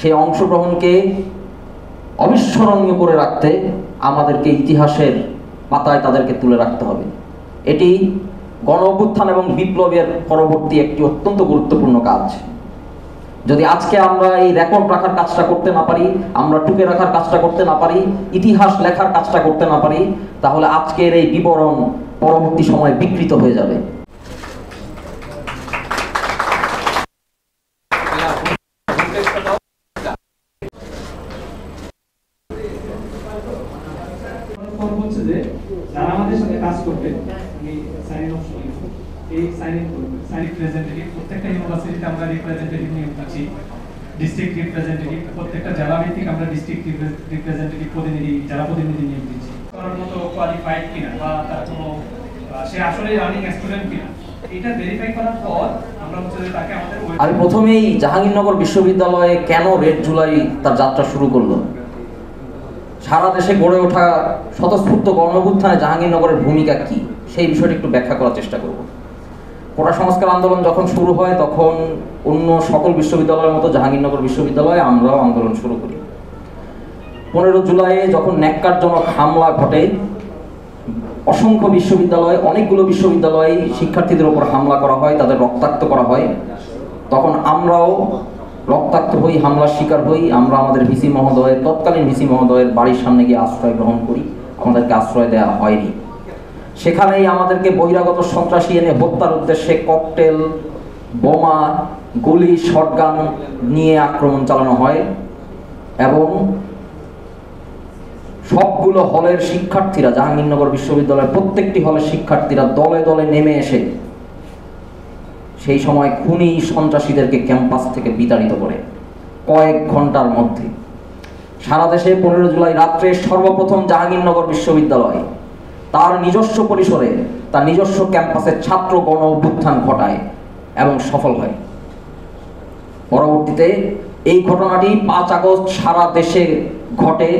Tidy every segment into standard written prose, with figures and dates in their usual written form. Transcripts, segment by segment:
সেই অংশগ্রহণকে অবিস্মরণীয় করে রাখতে আমাদেরকে ইতিহাসের পাতায় তাদেরকে তুলে রাখতে হবে। এটি গণ অভ্যুত্থান এবং বিপ্লবের পরবর্তী একটি অত্যন্ত গুরুত্বপূর্ণ কাজ। যদি আজকে আমরা এই রেকর্ড রাখার কাজটা করতে না পারি, আমরা টুকে রাখার কাজটা করতে না পারি, ইতিহাস লেখার কাজটা করতে না পারি, তাহলে আজকের এই বিবরণ পরবর্তী সময়ে বিকৃত হয়ে যাবে। যারা আমাদের সাথে কাজ করবে প্রত্যেকটা ইউনিভার্সিটিতে আমরা রিপ্রেজেন্টেটিভ নিয়োগ করছি, ডিস্ট্রিক্ট রিপ্রেজেন্টেটিভ, প্রত্যেকটা জেলা ভিত্তিক আমরা ডিস্ট্রিক্ট রিপ্রেজেন্টেটিভ প্রতিনিধি, জেলা প্রতিনিধি নিয়োগ দিচ্ছি। করার মতো কোয়ালিফাইড কিনা বা তার কোনো সে আসলে রানিং স্টুডেন্ট কিনা এটা ভেরিফাই করার পর আমরা হচ্ছে তাকে আমাদের। আমি প্রথমেই জাহাঙ্গীরনগর বিশ্ববিদ্যালয়ে কেন রেড জুলাই তার যাত্রা শুরু করলো, সারা দেশে গড়ে ওঠা স্বতঃস্ফূর্ত গণ অভ্যুত্থানে জাহাঙ্গীরনগরের ভূমিকা কি, সেই বিষয়টি একটু ব্যাখ্যা করার চেষ্টা করব। কোটা সংস্কার আন্দোলন যখন শুরু হয় তখন অন্য সকল বিশ্ববিদ্যালয়ের মতো জাহাঙ্গীরনগর বিশ্ববিদ্যালয়ে আমরাও আন্দোলন শুরু করি। 15 জুলাই যখন ন্যাক্কারজনক হামলা ঘটে, অসংখ্য বিশ্ববিদ্যালয়, অনেকগুলো বিশ্ববিদ্যালয়ে শিক্ষার্থীদের উপর হামলা করা হয়, তাদের রক্তাক্ত করা হয়, তখন আমরাও রক্তাক্ত হই, হামলার শিকার হই। আমরা আমাদের ভিসি মহোদয়ের, তৎকালীন ভিসি মহোদয়ের বাড়ির সামনে গিয়ে আশ্রয় গ্রহণ করি, আমাদেরকে আশ্রয় দেওয়া হয়নি। সেখানেই আমাদেরকে বহিরাগত সন্ত্রাসী এনে হত্যার উদ্দেশ্যে ককটেল, বোমা, গুলি, শটগান নিয়ে আক্রমণ চালানো হয় এবং সবগুলো হলের শিক্ষার্থীরা, জাহাঙ্গীরনগর বিশ্ববিদ্যালয়ের প্রত্যেকটি হলের শিক্ষার্থীরা দলে দলে নেমে এসে সেই সময় খুনি সন্ত্রাসীদেরকে ক্যাম্পাস থেকে বিতাড়িত করে কয়েক ঘন্টার মধ্যে। সারা দেশে 15 জুলাই রাত্রে সর্বপ্রথম জাহাঙ্গীরনগর বিশ্ববিদ্যালয় তার নিজস্ব পরিসরে, তার নিজস্ব ক্যাম্পাসে ছাত্র গণ অভ্যুত্থান ঘটায় এবং সফল হয়। পরবর্তীতে এই ঘটনাটি 5 আগস্ট সারা দেশে ঘটে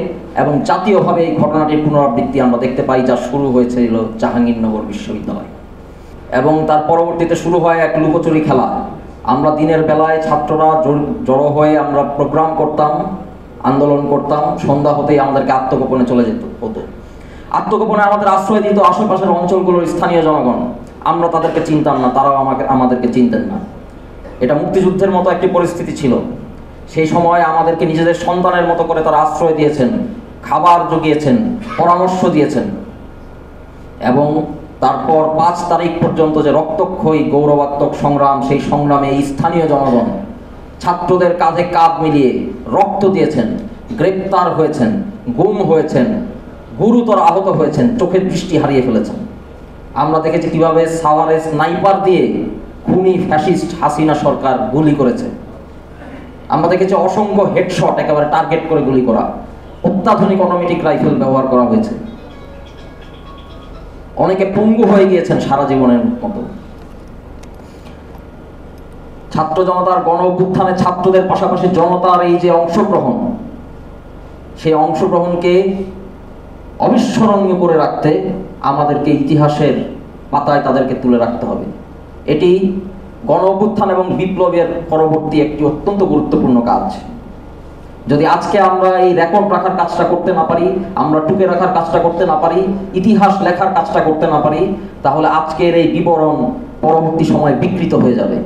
এবং জাতীয়ভাবে এই ঘটনাটির পুনরাবৃত্তি আমরা দেখতে পাই, যা শুরু হয়েছিল জাহাঙ্গীরনগর বিশ্ববিদ্যালয়। এবং তার পরবর্তীতে শুরু হয় এক লুকোচুরি খেলা। আমরা দিনের বেলায় ছাত্ররা জড়ো হয়ে আমরা প্রোগ্রাম করতাম, আন্দোলন করতাম, সন্ধ্যা হতেই আমাদেরকে আত্মগোপনে চলে যেত হতো। আত্মগোপনে আমাদের আশ্রয় দিত আশেপাশের অঞ্চলগুলোর স্থানীয় জনগণ। আমরা তাদেরকে চিনতাম না, তারাও আমাদেরকে চিনতেন না। এটা মুক্তিযুদ্ধের মতো একটি পরিস্থিতি ছিল। সেই সময় আমাদেরকে নিজেদের সন্তানের মতো করে তারা আশ্রয় দিয়েছেন, খাবার জুগিয়েছেন, পরামর্শ দিয়েছেন এবং তারপর 5 তারিখ পর্যন্ত যে রক্তক্ষয়ী গৌরবাত্মক সংগ্রাম, সেই সংগ্রামে এই স্থানীয় জনগণ ছাত্রদের কাঁধে কাঁধ মিলিয়ে রক্ত দিয়েছেন, গ্রেপ্তার হয়েছেন, গুম হয়েছেন, গুরুতর আহত হয়েছেন, চোখের দৃষ্টি হারিয়ে ফেলেছেন। আমরা দেখেছি কিভাবে সাভারে স্নাইপার দিয়ে খুনি ফ্যাসিস্ট হাসিনা সরকার গুলি করেছে। আমরা দেখেছি অসংখ্য হেডশট একেবারে টার্গেট করে গুলি করা, অত্যাধুনিক অটোমেটিক রাইফেল ব্যবহার করা হয়েছে। অনেকে পঙ্গু হয়ে গিয়েছেন সারা জীবনের মতো। ছাত্র জনতার গণ অভ্যুত্থানে ছাত্রদের পাশাপাশি জনতার এই যে অংশগ্রহণ, সেই অংশগ্রহণকে অবিস্মরণীয় করে রাখতে আমাদেরকে ইতিহাসের পাতায় তাদেরকে তুলে রাখতে হবে। এটি গণ অভ্যুত্থান এবং বিপ্লবের পরবর্তী একটি অত্যন্ত গুরুত্বপূর্ণ কাজ। যদি আজকে আমরা এই রেকর্ড রাখার কাজটা করতে না পারি, আমরা টুকে রাখার কাজটা করতে না পারি, ইতিহাস লেখার কাজটা করতে না পারি, তাহলে আজকের এই বিবরণ পরবর্তী সময়ে বিকৃত হয়ে যাবে।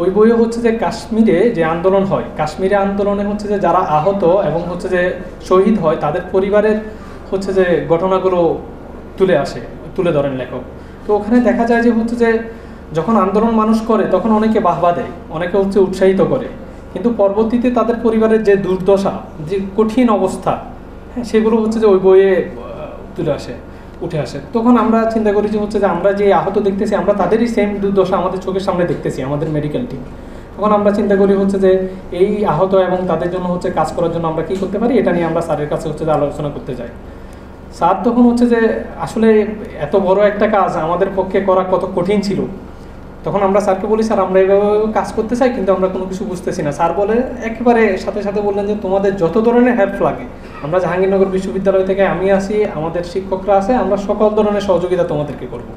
ওই বইয়ে হচ্ছে যে কাশ্মীরে যে আন্দোলন হয়, কাশ্মীরে আন্দোলনে হচ্ছে যে যারা আহত এবং হচ্ছে যে শহীদ হয় তাদের পরিবারের হচ্ছে যে ঘটনাগুলো তুলে ধরেন লেখক। তো ওখানে দেখা যায় যে হচ্ছে যে যখন আন্দোলন মানুষ করে তখন অনেকে বাহবা দেয়, অনেকে হচ্ছে উৎসাহিত করে, কিন্তু পরবর্তীতে তাদের পরিবারের যে দুর্দশা, যে কঠিন অবস্থা, হ্যাঁ, সেগুলো হচ্ছে যে ওই বইয়ে উঠে আসে। তখন আমরা চিন্তা করি যে হচ্ছে যে আমরা যে আহত দেখতেছি, আমরা তাদেরই সেম দুর্দশা আমাদের চোখের সামনে দেখতেছি, আমাদের মেডিকেল টিম। তখন আমরা চিন্তা করি হচ্ছে যে এই আহত এবং তাদের জন্য হচ্ছে কাজ করার জন্য আমরা কী করতে পারি, এটা নিয়ে আমরা স্যারের কাছে হচ্ছে যে আলোচনা করতে যাই। স্যার তখন হচ্ছে যে আসলে এত বড় একটা কাজ আমাদের পক্ষে করা কত কঠিন ছিল। তখন আমরা স্যারকে বলি, স্যার আমরা এইভাবে কাজ করতে চাই, কিন্তু আমরা কোনো কিছু বুঝতেছি না। স্যার বলে একেবারে সাথে সাথে বললেন যে তোমাদের যত ধরনের হেল্প লাগে, আমরা জাহাঙ্গীরনগর বিশ্ববিদ্যালয় থেকে আমি আসি, আমাদের শিক্ষকরা আছে, আমরা সকল ধরনের সহযোগিতা তোমাদেরকে করব।